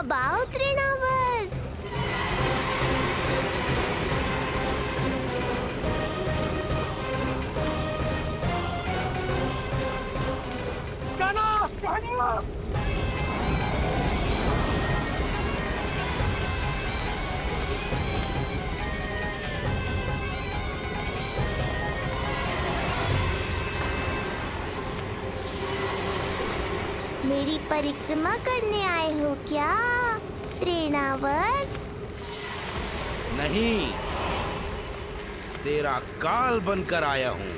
अब आओ तृणावर। मेरी परिक्रमा करने आए हो क्या तृणावर? नहीं, तेरा काल बनकर आया हूँ।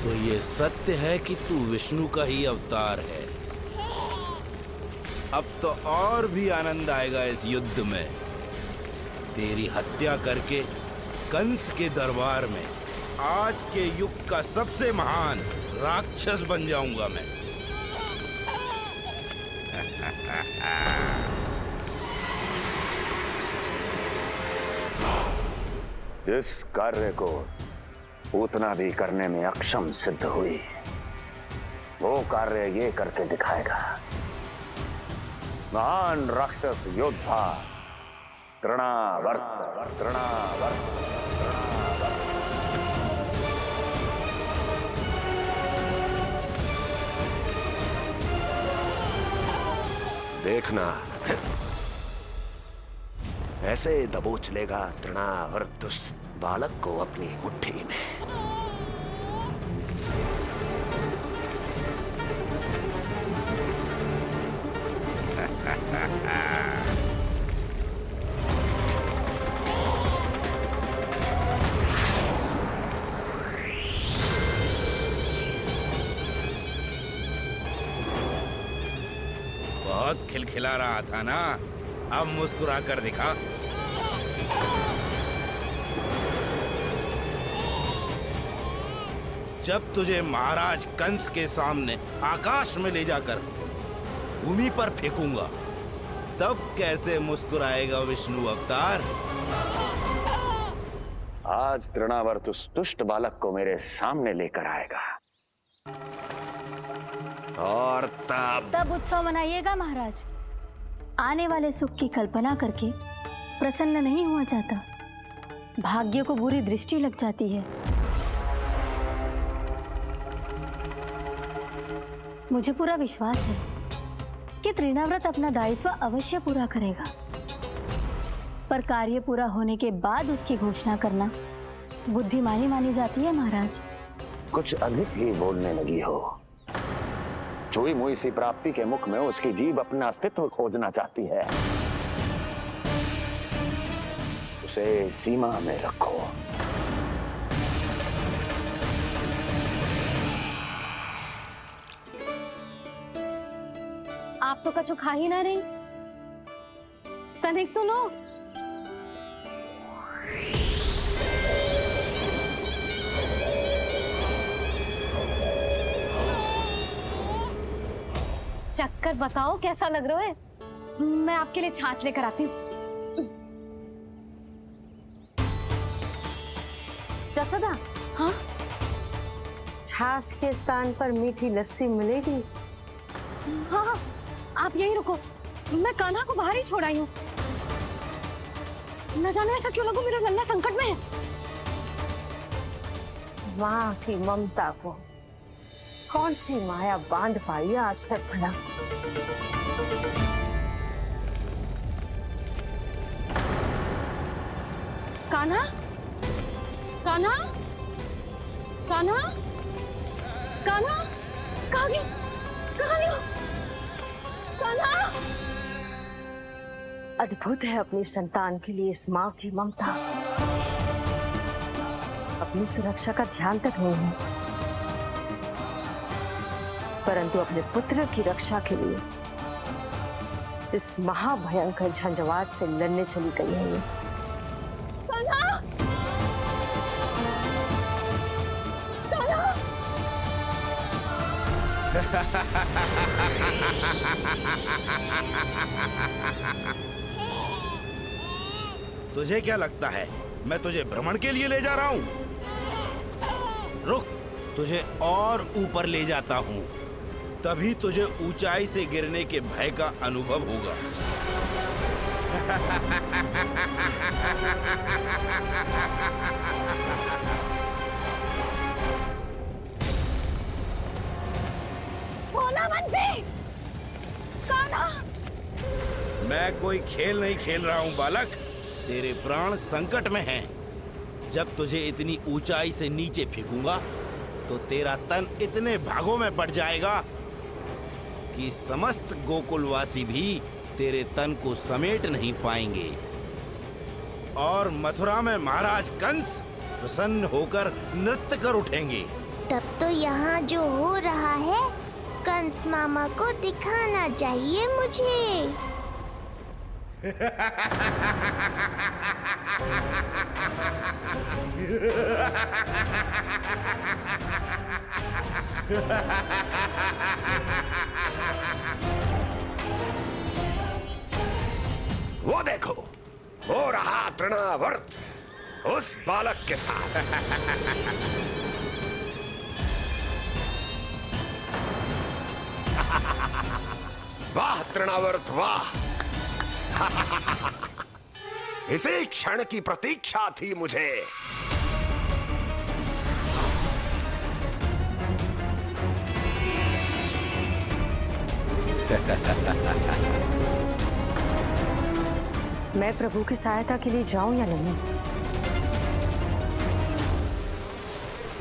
तो ये सत्य है कि तू विष्णु का ही अवतार है। अब तो और भी आनंद आएगा इस युद्ध में। तेरी हत्या करके कंस के दरबार में आज के युग का सबसे महान राक्षस बन जाऊंगा मैं। जिस कार्य को उतना भी करने में अक्षम सिद्ध हुई, वो कार्य ये करके दिखाएगा। महान राक्षस योद्धा तृणावर्त। देखना, ऐसे दबोच लेगा तृणावर्त उस बालक को अपनी मुट्ठी में। बहुत खिलखिला रहा था ना, अब मुस्कुरा कर दिखा। जब तुझे महाराज कंस के सामने आकाश में ले जाकर भूमि पर फेंकूंगा, तब कैसे मुस्कुराएगा विष्णु अवतार? आज तृणावर्त उस दुष्ट बालक को मेरे सामने लेकर आएगा। और तब उत्सव मनाइएगा महाराज। आने वाले सुख की कल्पना करके प्रसन्न नहीं हुआ जाता, भाग्य को बुरी दृष्टि लग जाती है। मुझे पूरा विश्वास है कि तृणाव्रत अपना दायित्व अवश्य पूरा करेगा, पर कार्य पूरा होने के बाद उसकी घोषणा करना बुद्धिमानी मानी जाती है महाराज। कुछ अधिक ही बोलने लगी हो। चुई मुई सी प्राप्ति के मुख में उसकी जीभ अपना अस्तित्व खोजना चाहती है। उसे सीमा में रखो। आप तो कछु खा ही ना रही, तनिक तो लो। चक्कर बताओ कैसा लग रहा है? मैं आपके लिए छाछ लेकर आती हूँ। जसोदा, हाँ? छाछ के स्थान पर मीठी लस्सी मिलेगी। हाँ हाँ, आप यही रुको, मैं कान्हा को बाहर ही छोड़ आई हूँ। न जाने ऐसा क्यों लगो मेरा लल्ला संकट में है। माँ की ममता को कौन सी माया बांध पाई है आज तक भला? कान्हा, कान्हा, कान्हा, कान्हा, कहाँ गई? कहाँ गई? कान्हा! अद्भुत है अपनी संतान के लिए इस माँ की ममता। अपनी सुरक्षा का ध्यान तक नहीं है। परंतु अपने पुत्र की रक्षा के लिए इस महाभयंकर झंझावात से लड़ने चली गई है ये। तुझे क्या लगता है मैं तुझे भ्रमण के लिए ले जा रहा हूँ? रुक, तुझे और ऊपर ले जाता हूँ, तभी तुझे ऊंचाई से गिरने के भय का अनुभव होगा। मैं कोई खेल नहीं खेल रहा हूँ बालक, तेरे प्राण संकट में हैं। जब तुझे इतनी ऊंचाई से नीचे फेंकूंगा तो तेरा तन इतने भागों में बढ़ जाएगा कि समस्त गोकुलवासी भी तेरे तन को समेट नहीं पाएंगे और मथुरा में महाराज कंस प्रसन्न होकर नृत्य कर उठेंगे। तब तो यहाँ जो हो रहा है कंस मामा को दिखाना चाहिए मुझे। वो देखो, हो रहा तृणावर्त उस बालक के साथ। वाह तृणावर्त वाह। इसी क्षण की प्रतीक्षा थी मुझे। मैं प्रभु की सहायता के लिए जाऊं या नहीं?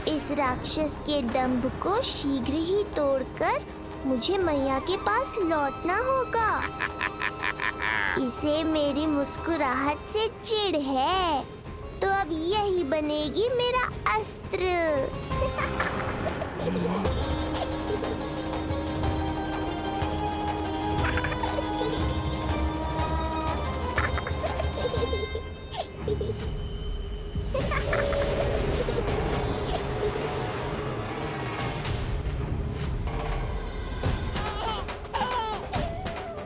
इस राक्षस के दंभ को शीघ्र ही तोड़कर मुझे मैया के पास लौटना होगा। इसे मेरी मुस्कुराहट से चिढ़ है, तो अब यही बनेगी मेरा अस्त्र।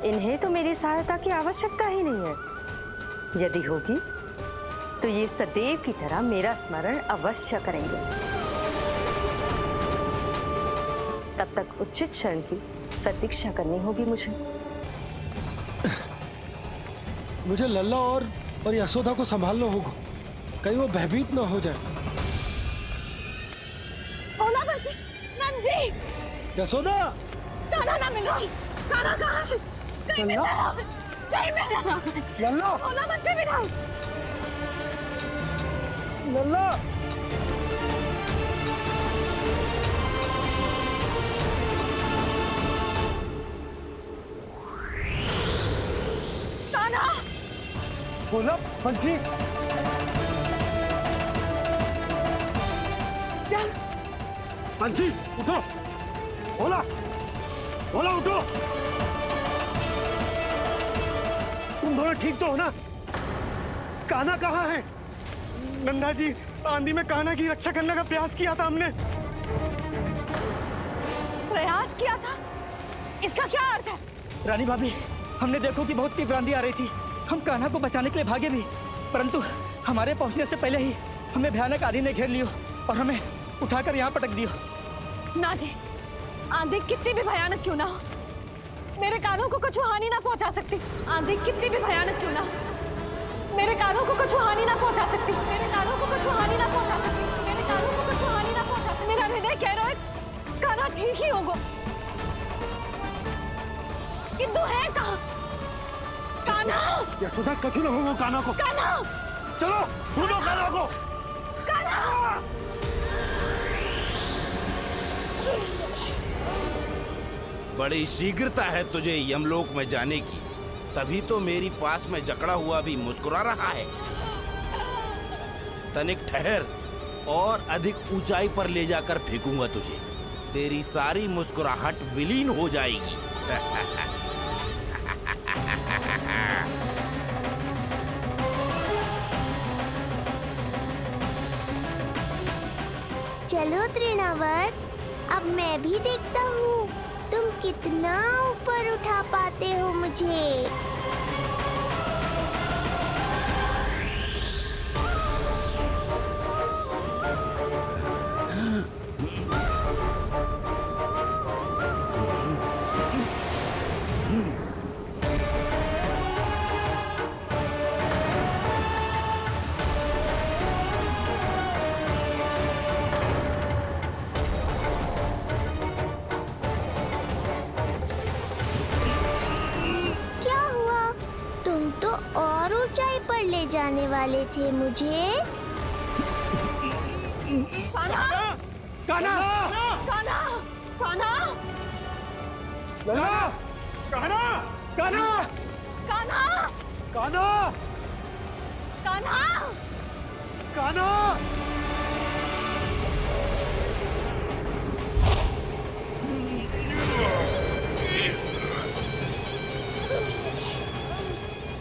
इन्हें तो मेरी सहायता की आवश्यकता ही नहीं है। यदि होगी तो ये सदैव की तरह मेरा स्मरण अवश्य करेंगे। तब तक उचित क्षण की प्रतीक्षा करनी होगी मुझे। मुझे लल्ला और यशोदा को संभालना होगा, कहीं वो भयभीत ना हो जाए। ओला बच्ची, नंजी, यशोदा, कान्हा ना मिल रहा। कान्हा कहाँ है? कहीं मिल रहा है? कहीं मिल रहा है? लल्ला, ओला बच्ची भी नहीं। लल्ला, कान्हा, बोला बंसी। चल, बंसी, उठो। बोला, बोला उठो। तुम दोनों ठीक तो हो ना? कान्हा कहाँ है? नंदा जी, आंधी में कान्हा की रक्षा करने का प्रयास किया था हमने। प्रयास किया था? इसका क्या अर्थ है? रानी भाभी, हमने देखो कि बहुत तीव्र आंधी आ रही थी। हम कान्हा को बचाने के लिए भागे भी, परंतु हमारे पहुंचने से पहले ही हमें भयानक आंधी ने घेर लियो और हमें उठाकर यहाँ पटक दियो। ना जी, आंधी कितनी भी भयानक क्यों ना हो, मेरे कानों को कुछ हानि ना पहुंचा सकती। आंधी कितनी भी भयानक क्यों ना हो, मेरे कानों को कुछ हानि ना पहुंचा सकती। मेरे कानों को कुछ हानि ना पहुंचा सकती। मेरे कानों को कुछ हानि ना पहुंचा सकती। मेरा हृदय कह रहा है कान्हा ठीक ही होगा, किंतु है कहाँ कान्हा? यशोदा, कछु न हो कान्हा को। कान्हा, चलो ढूंढो कान्हा को। कान्हा! बड़ी शीघ्रता है तुझे यमलोक में जाने की, तभी तो मेरी पास में जकड़ा हुआ भी मुस्कुरा रहा है। तनिक ठहर और अधिक ऊंचाई पर ले जाकर फेंकूंगा तुझे। तेरी सारी मुस्कुराहट विलीन हो जाएगी। चलो तृणावर्त, अब मैं भी देखता हूँ तुम कितना ऊपर उठा पाते हो मुझे। क्या हुआ? तुम तो और ऊंचाई पर ले जाने वाले थे मुझे। कान्हा! कान्हा! कान्हा! कान्हा! कान्हा! कान्हा! कान्हा! कान्हा! कान्हा! कान्हा! कान्हा!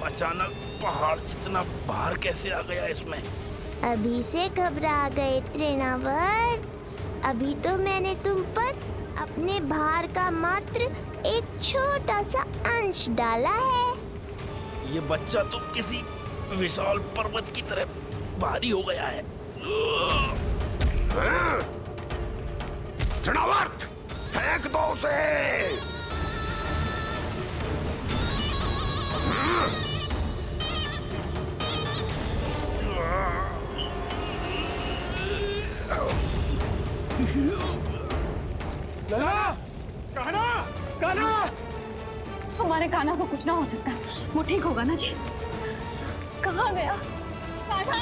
अचानक पहाड़ जितना भार कैसे आ गया इसमें? अभी से घबरा गए तृणावर्त। अभी तो मैंने तुम पर अपने भार का मात्र एक छोटा सा अंश डाला है। ये बच्चा तो किसी विशाल पर्वत की तरह भारी हो गया है। तृणावर्त, फेंक दो उसे। कान्हा! कान्हा! हमारे कान्हा को कुछ ना हो सकता, वो ठीक होगा ना जी? कहाँ गया कान्हा?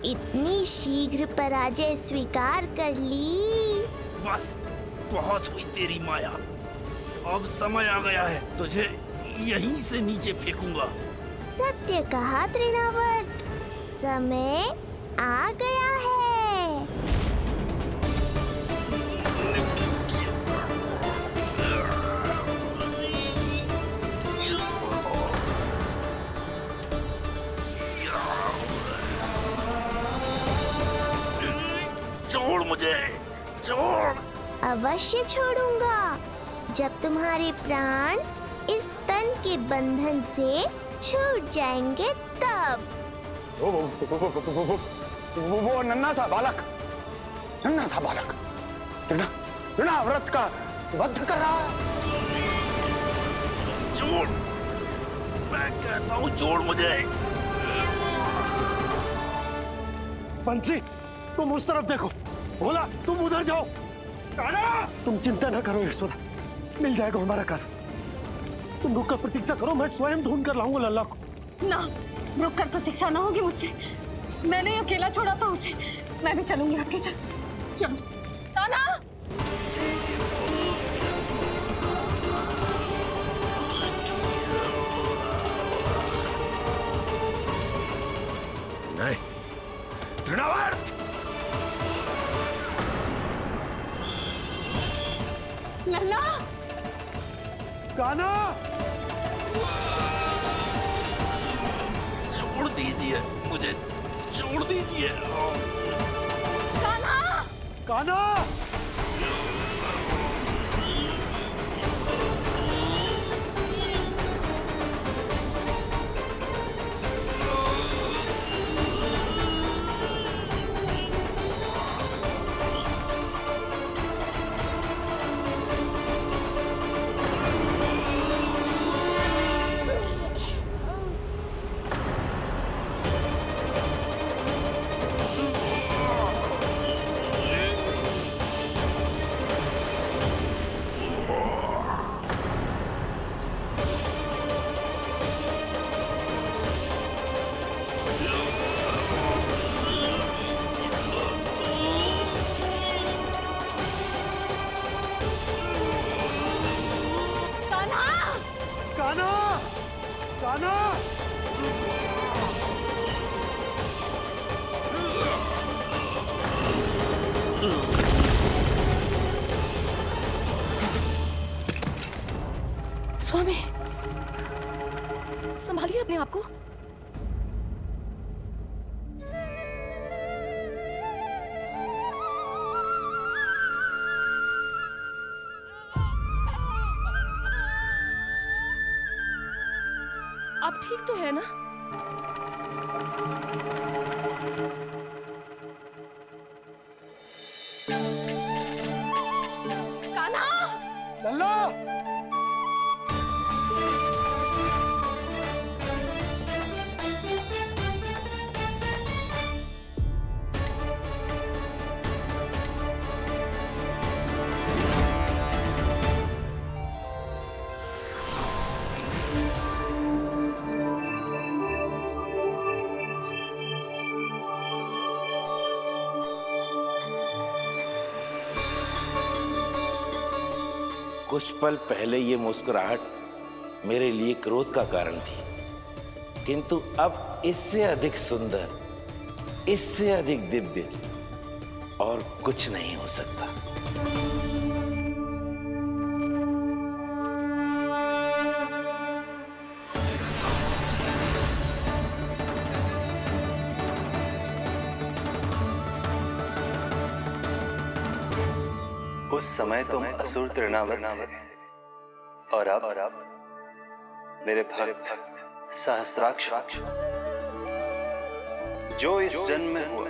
इतनी शीघ्र पराजय स्वीकार कर ली। बस बहुत हुई तेरी माया। अब समय आ गया है, तुझे यहीं से नीचे फेंकूंगा। सत्य कहा तृणावर्त, समय आ गया है। छोड़ मुझे, छोड़। अवश्य छोड़ूंगा, जब तुम्हारे प्राण इस तन के बंधन से छूट जाएंगे तब। वो नन्हा सा बालक, नन्हा सा बालक तृणाव्रत का वध कर रहा है। छोड़, मैं कहता हूँ छोड़ मुझे। पंछी, तुम उस तरफ देखो। भोला, तुम उधर जाओ। कान्हा! तुम चिंता न करो यशोदा, मिल जाएगा हमारा कान्हा। तुम रुक कर प्रतीक्षा करो, मैं स्वयं ढूंढ कर लाऊंगा लल्ला को। ना, रुक कर प्रतीक्षा ना होगी मुझसे। मैंने अकेला छोड़ा था उसे, मैं भी चलूंगी आपके साथ। चलो कान्हा! नहीं, तृणावर्त! लल्ला! कान्हा! छोड़ दीजिए मुझे, छोड़ दीजिए। कान्हा! कान्हा! अपने आप को? आप ठीक तो है ना? कान्हा! लल्ला! कुछ पल पहले ये मुस्कुराहट मेरे लिए क्रोध का कारण थी, किंतु अब इससे अधिक सुंदर, इससे अधिक दिव्य और कुछ नहीं हो सकता। उस समय तुम असुर तृणावर्त थे और अब मेरे भक्त सहस्त्राक्ष। जो इस जन्म में हुआ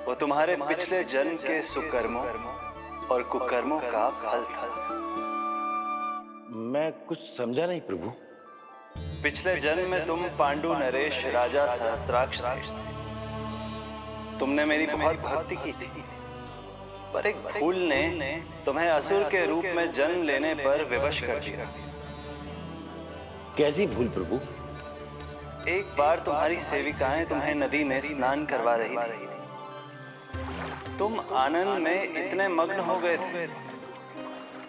वो तुम्हारे पिछले जन्म के सुकर्मों और कुकर्मों का फल था। मैं कुछ समझा नहीं प्रभु। पिछले जन्म में तुम पांडु नरेश राजा सहस्त्राक्ष थे। तुमने मेरी बहुत भक्ति की थी, पर एक भूल ने तुम्हें असुर के रूप में जन्म लेने पर विवश कर दिया। कैसी भूल प्रभु? एक बार तुम्हारी सेविकाएं तुम्हें नदी में स्नान करवा रही थी। तुम आनंद में इतने मग्न हो गए थे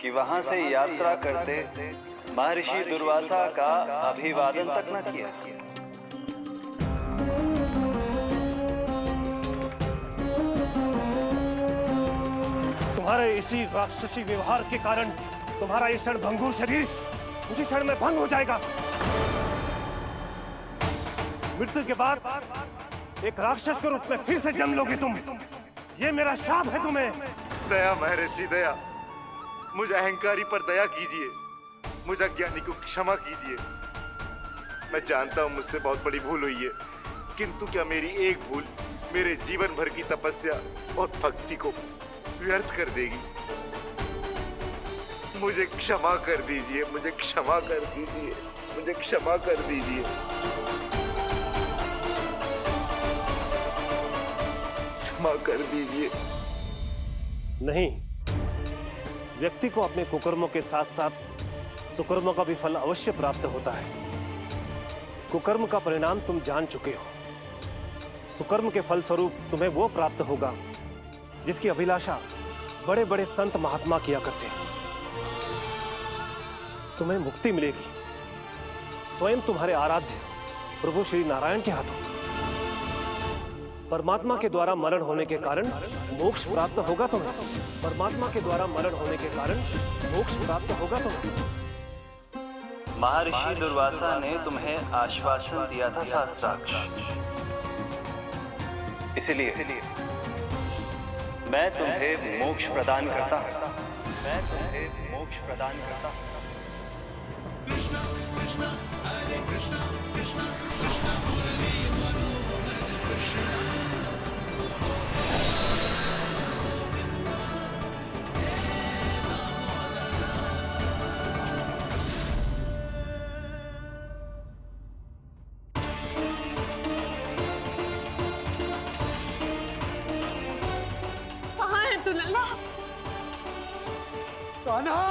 कि वहां से यात्रा करते महर्षि दुर्वासा का अभिवादन तक न किया। तुम्हारे इसी राक्षसी व्यवहार के कारण तुम्हारा ये क्षण भंगुर शरीर उसी क्षण में भंग हो जाएगा। मृत्यु के बाद एक राक्षस के रूप में फिर से जन्म लोगे तुम। ये मेरा शाप है तुम्हें। दया महर्षि दया, मुझ अहंकारी पर दया कीजिए, मुझ अज्ञानी को क्षमा कीजिए। मैं जानता हूं मुझसे बहुत बड़ी भूल हुई है, किंतु क्या मेरी एक भूल मेरे जीवन भर की तपस्या और भक्ति को व्यर्थ कर देगी? मुझे क्षमा कर दीजिए, मुझे क्षमा कर दीजिए, मुझे क्षमा कर दीजिए। क्षमा कर दीजिए। नहीं, व्यक्ति को अपने कुकर्मों के साथ साथ सुकर्मों का भी फल अवश्य प्राप्त होता है। कुकर्म का परिणाम तुम जान चुके हो। सुकर्म के फल स्वरूप तुम्हें वो प्राप्त होगा जिसकी अभिलाषा बड़े बड़े संत महात्मा किया करते हैं। तुम्हें मुक्ति मिलेगी स्वयं तुम्हारे आराध्य प्रभु श्री नारायण के हाथों। परमात्मा के द्वारा मरण होने के कारण मोक्ष प्राप्त होगा तुम्हें। परमात्मा के द्वारा मरण होने के कारण मोक्ष प्राप्त होगा तुम्हें। महर्षि दुर्वासा ने तुम्हें आश्वासन दिया था सहस्त्राक्ष, इसलिए मैं तुम्हें मोक्ष प्रदान करता हूं। मैं तुम्हें मोक्ष प्रदान करता हूं। कृष्ण कृष्ण हरे कृष्ण कृष्ण कृष्ण मुरली मनोहर कृष्ण। कहाँ है तू लल्ला? कान्हा!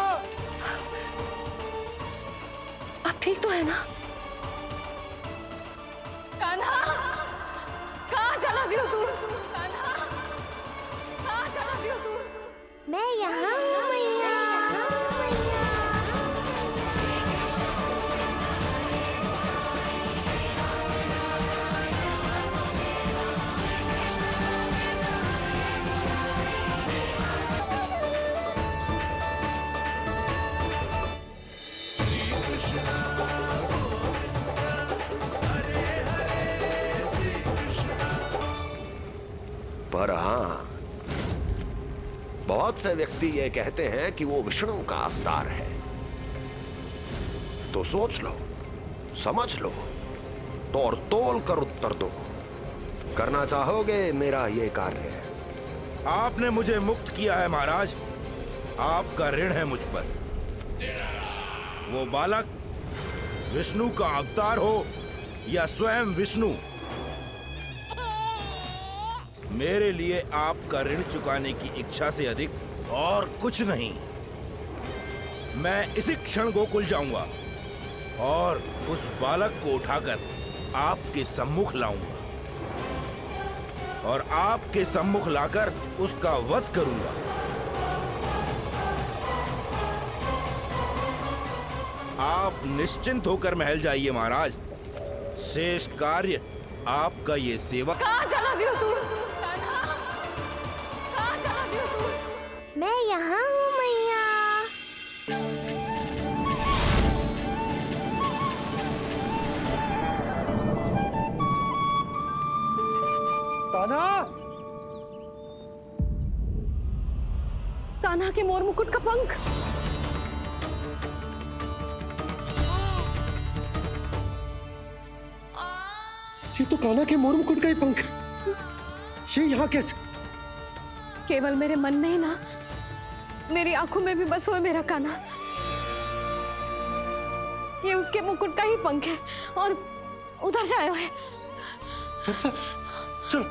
आप ठीक तो है ना? कान्हा! कहाँ चला गया तू? कान्हा! कहाँ चला गया तू? मैं यहाँ हूँ मैया। पर हाँ, बहुत से व्यक्ति ये कहते हैं कि वो विष्णु का अवतार है। तो सोच लो, समझ लो, तो और तोल कर उत्तर दो। करना चाहोगे मेरा ये कार्य? आपने मुझे मुक्त किया है महाराज, आपका ऋण है मुझ पर। वो बालक विष्णु का अवतार हो या स्वयं विष्णु, मेरे लिए आपका ऋण चुकाने की इच्छा से अधिक और कुछ नहीं। मैं इसी क्षण गोकुल जाऊंगा और उस बालक को उठाकर आपके सम्मुख लाऊंगा और आपके सम्मुख लाकर उसका वध करूंगा। आप निश्चिंत होकर महल जाइए महाराज, शेष कार्य आपका ये सेवक। कहाँ चला गया तू? कहाँ चला गया तू? मैं यहाँ हूँ मैया। कान्हा! कान्हा के मोर मुकुट का पंख। ये तो कान्हा के मोर मुकुट का ही पंख है। ये यहाँ कैसे? केवल मेरे मन में ही ना, मेरी आंखों में भी बस हो मेरा कान्हा। ये उसके मुकुट का ही पंख है और उधर से आया है। चलो।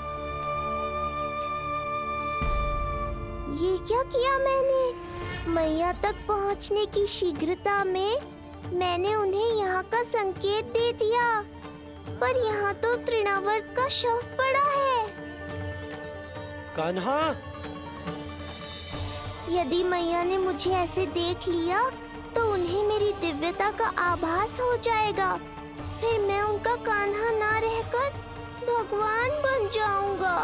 ये क्या किया मैंने? मैया तक पहुंचने की शीघ्रता में मैंने उन्हें यहाँ का संकेत दे दिया, पर यहाँ तो तृणावर्त का शव पड़ा है। कान्हा! यदि मैया ने मुझे ऐसे देख लिया तो उन्हें मेरी दिव्यता का आभास हो जाएगा। फिर मैं उनका कान्हा ना रहकर भगवान बन जाऊंगा।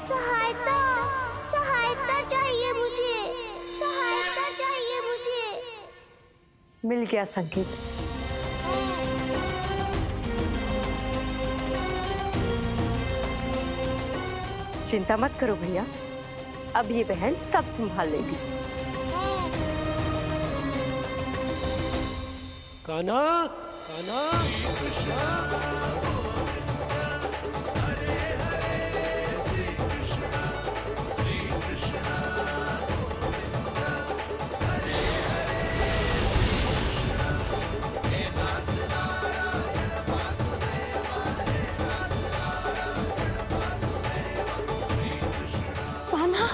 सहायता, सहायता चाहिए मुझे, सहायता चाहिए मुझे। मिल गया संकेत। चिंता मत करो भैया, अब ये बहन सब संभाल लेगी। कान्हा! कान्हा! कान्हा,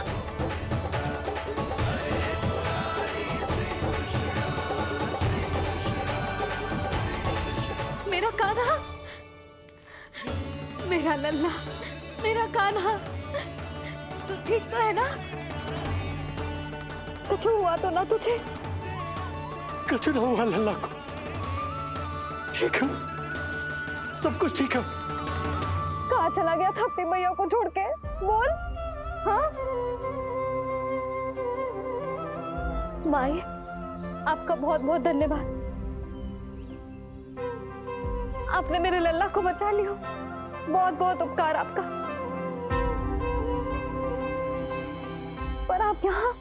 मेरा कान्हा, मेरा लल्ला, मेरा कान्हा, तू ठीक तो है ना? कुछ हुआ तो ना तुझे? कुछ ना हुआ लल्ला को। ठीक है, सब कुछ ठीक है। कहाँ चला गया था अपनी मैया को छोड़ के? बोल। हाँ माई, आपका बहुत बहुत धन्यवाद। आपने मेरे लल्ला को बचा लिया, बहुत बहुत उपकार आपका। पर आप यहाँ